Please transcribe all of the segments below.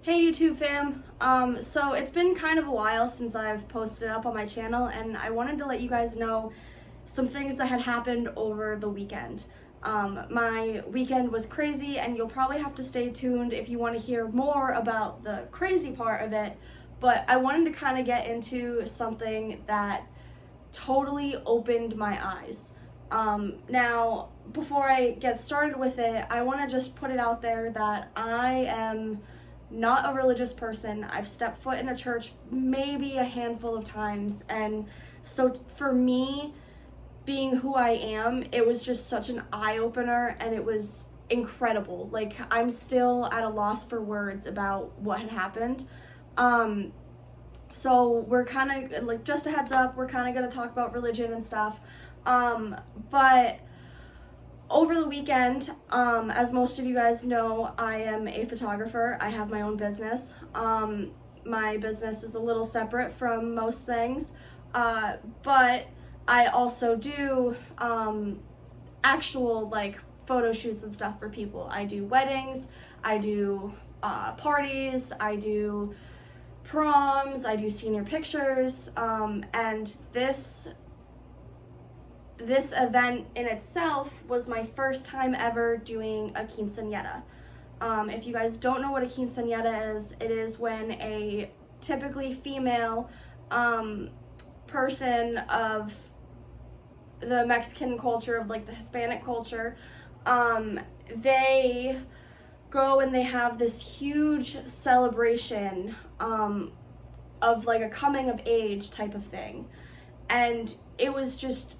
Hey YouTube fam, so it's been kind of a while since I've posted up on my channel, and I wanted to let you guys know some things that had happened over the weekend. My weekend was crazy, and you'll probably have to stay tuned if you want to hear more about the crazy part of it, but I wanted to kind of get into something that totally opened my eyes. Now, before I get started with it, I want to just put it out there that I am not a religious person. I've stepped foot in a church maybe a handful of times, and so for me, being who I am, it was just such an eye-opener, and it was incredible. Like, I'm still at a loss for words about what had happened. So we're kind of, like, just a heads up, we're kind of going to talk about religion and stuff. But over the weekend, as most of you guys know, I am a photographer. I have my own business. My business is a little separate from most things, but I also do actual like photo shoots and stuff for people. I do weddings, I do parties, I do proms, I do senior pictures, and this event in itself was my first time ever doing a quinceañera. If you guys don't know what a quinceañera is, it is when a typically female person of the Mexican culture, of like the Hispanic culture, they go and they have this huge celebration of like a coming of age type of thing. And it was just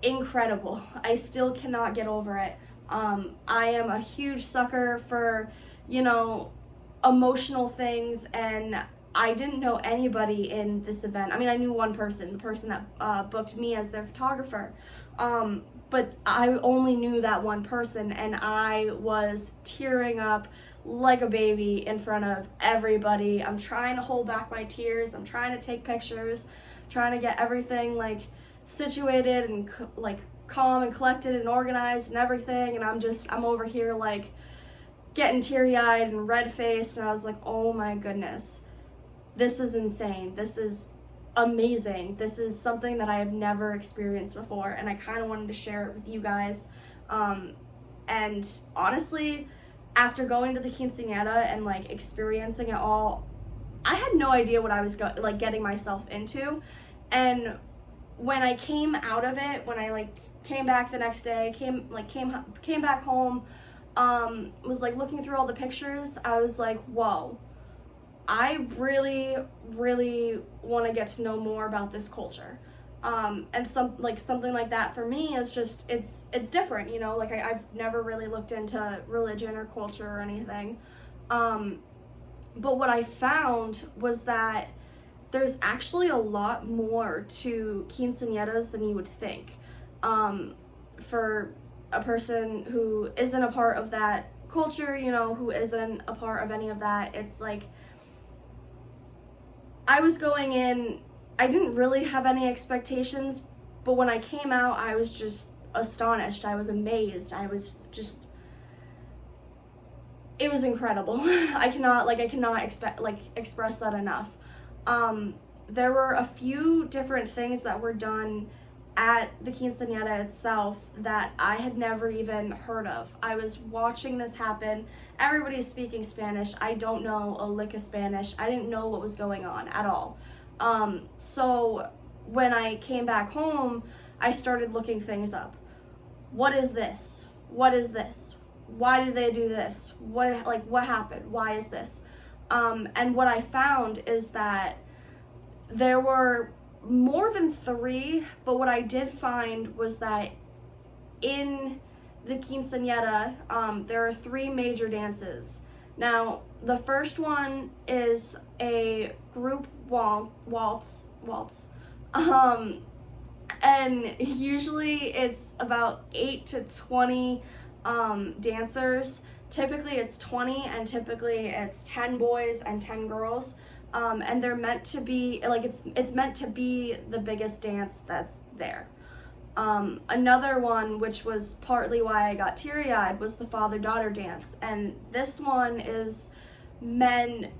incredible. I still cannot get over it. I am a huge sucker for, emotional things, and I didn't know anybody in this event. I mean, I knew one person, the person that booked me as their photographer, but I only knew that one person, and I was tearing up like a baby in front of everybody. I'm trying to hold back my tears. I'm trying to take pictures, trying to get everything like situated and like calm and collected and organized and everything, and I'm over here like getting teary-eyed and red-faced, and I was like, oh my goodness, this is insane, this is amazing, this is something that I have never experienced before, and I kind of wanted to share it with you guys. And honestly, after going to the quinceañera and like experiencing it all, I had no idea what I was getting myself into. And when I came out of it, when I like came back the next day, came back home, was like looking through all the pictures, I was like, whoa, I really, really want to get to know more about this culture. And something like that for me is just, it's different, like I've never really looked into religion or culture or anything. But what I found was that there's actually a lot more to quinceañeras than you would think. For a person who isn't a part of that culture, who isn't a part of any of that, it's like, I was going in, I didn't really have any expectations, but when I came out, I was just astonished. I was amazed. It was incredible. I cannot express that enough. There were a few different things that were done at the quinceañera itself that I had never even heard of. I was watching this happen. Everybody's speaking Spanish. I don't know a lick of Spanish. I didn't know what was going on at all. So when I came back home, I started looking things up. What is this? What is this? Why did they do this? What happened? Why is this? And what I found is that there were more than 3, but what I did find was that in the quinceañera, there are 3 major dances. Now, the first one is a group waltz, and usually it's about 8 to 20 dancers. Typically it's 20, and typically it's 10 boys and 10 girls. And they're meant to be, like, it's meant to be the biggest dance that's there. Another one, which was partly why I got teary-eyed, was the father-daughter dance. And this one is men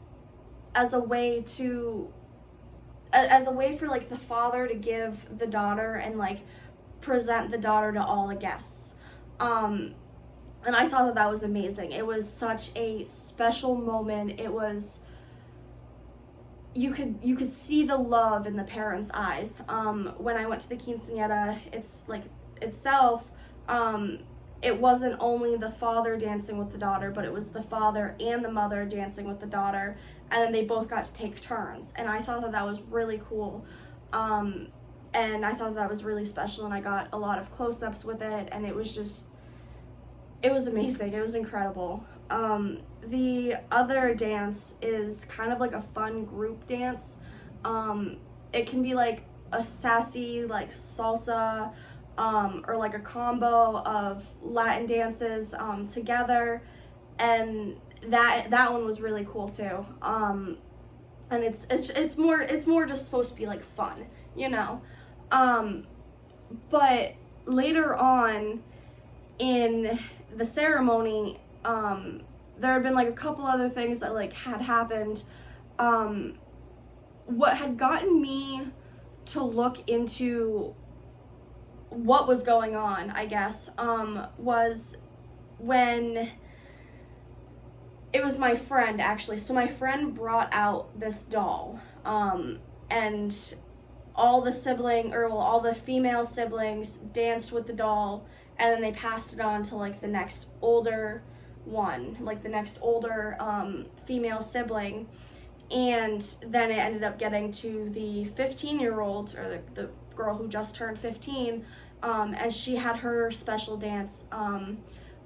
as a way for like the father to give the daughter and like present the daughter to all the guests. And I thought that was amazing. It was such a special moment. It was, you could see the love in the parents' eyes. When I went to the quinceañera, it's like itself, it wasn't only the father dancing with the daughter, but it was the father and the mother dancing with the daughter, and then they both got to take turns. And I thought that was really cool. And I thought that was really special, and I got a lot of close-ups with it, and it was amazing. It was incredible. The other dance is kind of like a fun group dance. It can be like a sassy, like salsa, or like a combo of Latin dances together, and that one was really cool too. And it's more just supposed to be like fun, you know. But later on in the ceremony, there had been like a couple other things that like had happened. What had gotten me to look into what was going on, I guess, was when it was my friend, actually. So my friend brought out this doll, and all the female siblings danced with the doll, and then they passed it on to like the next older female sibling, and then it ended up getting to the 15-year-old, or the girl who just turned 15, and she had her special dance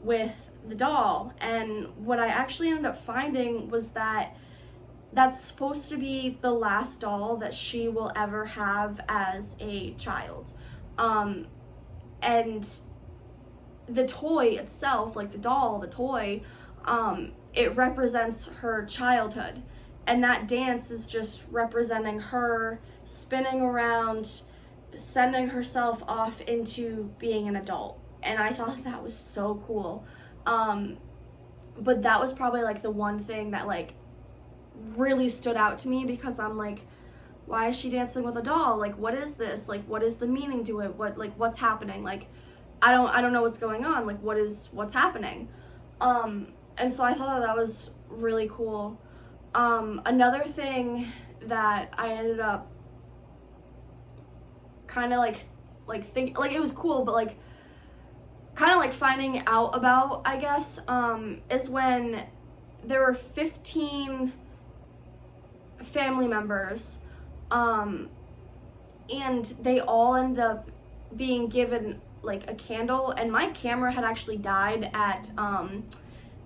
with the doll. And what I actually ended up finding was that that's supposed to be the last doll that she will ever have as a child. And the toy itself, like the toy, it represents her childhood. And that dance is just representing her spinning around, sending herself off into being an adult. And I thought that was so cool. But that was probably like the one thing that like really stood out to me, because I'm like, why is she dancing with a doll? Like, what is this? Like, what is the meaning to it? What's happening? Like, I don't know what's going on. Like, what's happening? And so I thought that was really cool. Another thing that I ended up kind of like think, like, it was cool, but like kind of like finding out about, I guess, is when there were 15 family members, and they all ended up being given like a candle, and my camera had actually died at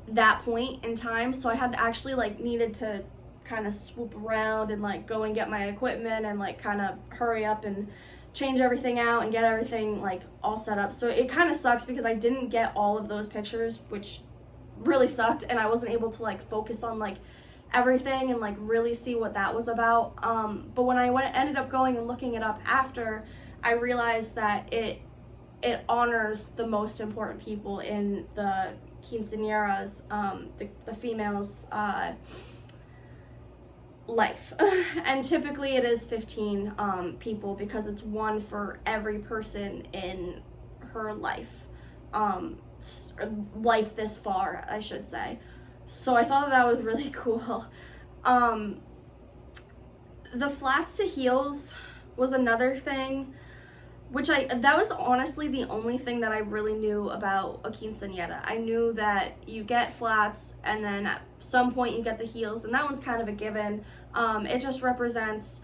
that point in time, so I had actually like needed to kind of swoop around and like go and get my equipment and like kind of hurry up and change everything out and get everything like all set up. So it kind of sucks because I didn't get all of those pictures, which really sucked, and I wasn't able to like focus on like everything and like really see what that was about. But when I ended up going and looking it up after, I realized that it honors the most important people in the quinceañera's, the female's life. And typically it is 15 people, because it's one for every person in her life, life this far, I should say. So I thought that was really cool. The flats to heels was another thing, which that was honestly the only thing that I really knew about a quinceañera. I knew that you get flats, and then at some point you get the heels, and that one's kind of a given. It just represents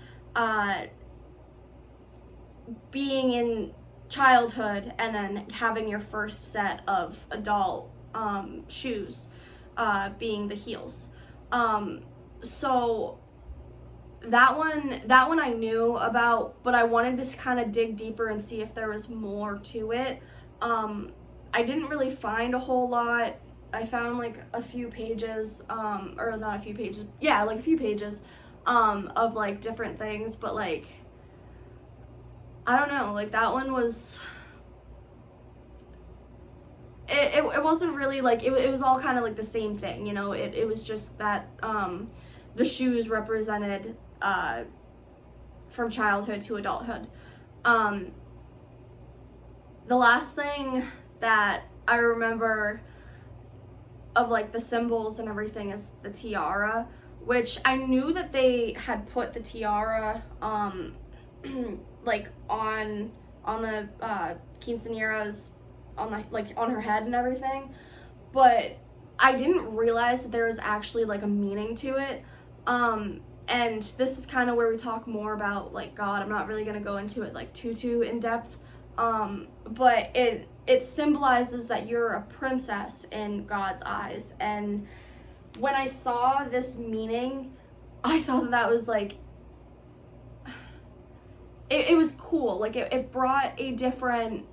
being in childhood and then having your first set of adult shoes, being the heels. So that one I knew about, but I wanted to kind of dig deeper and see if there was more to it. I didn't really find a whole lot. I found like a few pages, or not a few pages, yeah, like a few pages of like different things, but like, I don't know, like that one was it wasn't really like, it was all kind of like the same thing, you know. It was just that the shoes represented from childhood to adulthood. The last thing that I remember of like the symbols and everything is the tiara, which I knew that they had put the tiara like on the quinceañera's, on the, like on her head and everything, but I didn't realize that there was actually like a meaning to it. And this is kind of where we talk more about like God. I'm not really gonna go into it like too in depth, but it symbolizes that you're a princess in God's eyes. And when I saw this meaning, I thought that was like, it was cool. Like it brought a different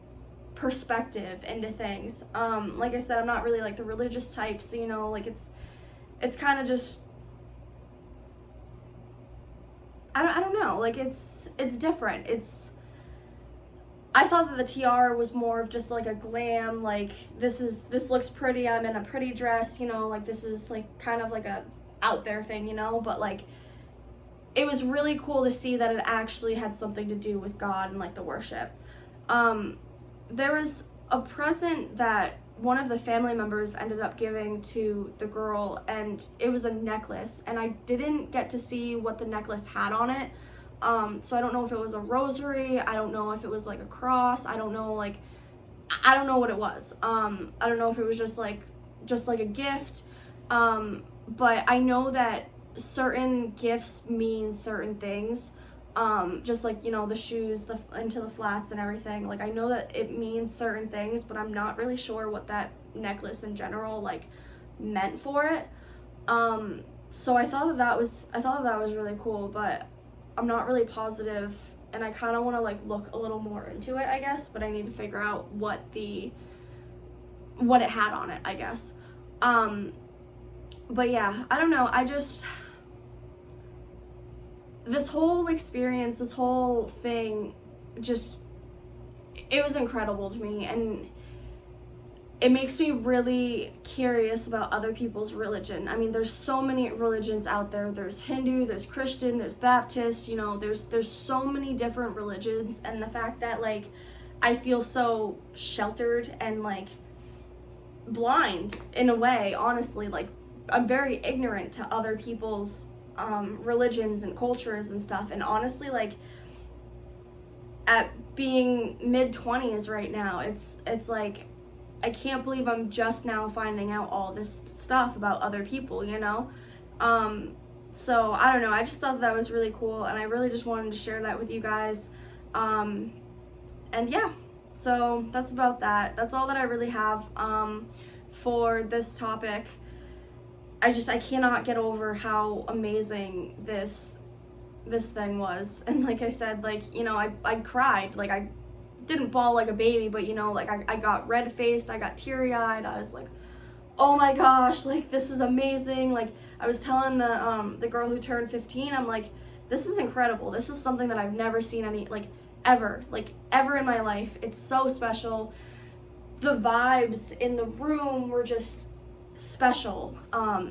perspective into things. Like I said, I'm not really like the religious type, so you know, like it's kind of just, I don't know, like it's different. I thought that the tiara was more of just like a glam, like this looks pretty, I'm in a pretty dress, you know, like this is like kind of like a out there thing, you know. But like it was really cool to see that it actually had something to do with God and like the worship. There was a present that one of the family members ended up giving to the girl, and it was a necklace, and I didn't get to see what the necklace had on it. So I don't know if it was a rosary, I don't know if it was like a cross, I don't know, like, I don't know what it was. I don't know if it was just like a gift, but I know that certain gifts mean certain things, just like, you know, the shoes, into the flats and everything. Like, I know that it means certain things, but I'm not really sure what that necklace in general, like, meant for it. So I thought that was really cool, but I'm not really positive, and I kind of want to like look a little more into it, I guess, but I need to figure out what it had on it, I guess. But yeah, I don't know, this whole experience, this whole thing, just, it was incredible to me, and it makes me really curious about other people's religion. I mean, there's so many religions out there. There's Hindu, there's Christian, there's Baptist, you know, there's so many different religions, and the fact that, like, I feel so sheltered and, like, blind in a way, honestly. Like, I'm very ignorant to other people's religions and cultures and stuff, and honestly, like, at being mid-20s right now, it's like, I can't believe I'm just now finding out all this stuff about other people, you know? So, I don't know, I just thought that was really cool, and I really just wanted to share that with you guys. And yeah, so that's about that. That's all that I really have for this topic. I cannot get over how amazing this thing was. And like I said, like, you know, I cried. Like, I didn't bawl like a baby, but you know, like I got red-faced, I got teary-eyed. I was like, oh my gosh, like, this is amazing. Like, I was telling the girl who turned 15, I'm like, this is incredible. This is something that I've never seen ever in my life. It's so special. The vibes in the room were just special.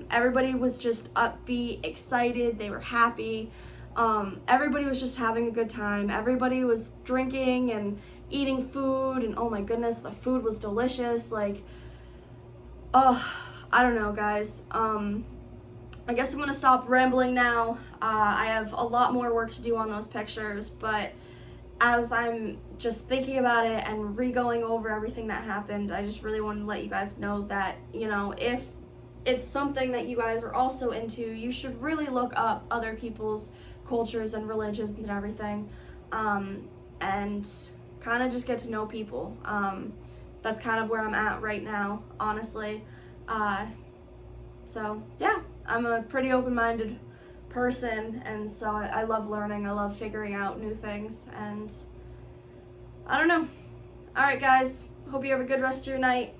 Everybody was just upbeat, excited, they were happy. Everybody was just having a good time. Everybody was drinking and eating food, and oh my goodness, the food was delicious. Like, oh, I don't know, guys. I guess I'm gonna stop rambling now. I have a lot more work to do on those pictures, but as I'm just thinking about it and re-going over everything that happened, I just really wanted to let you guys know that, you know, if it's something that you guys are also into, you should really look up other people's cultures and religions and everything, and kind of just get to know people. That's kind of where I'm at right now, honestly. So yeah, I'm a pretty open-minded person, and so I love learning, I love figuring out new things, and I don't know. Alright guys, hope you have a good rest of your night.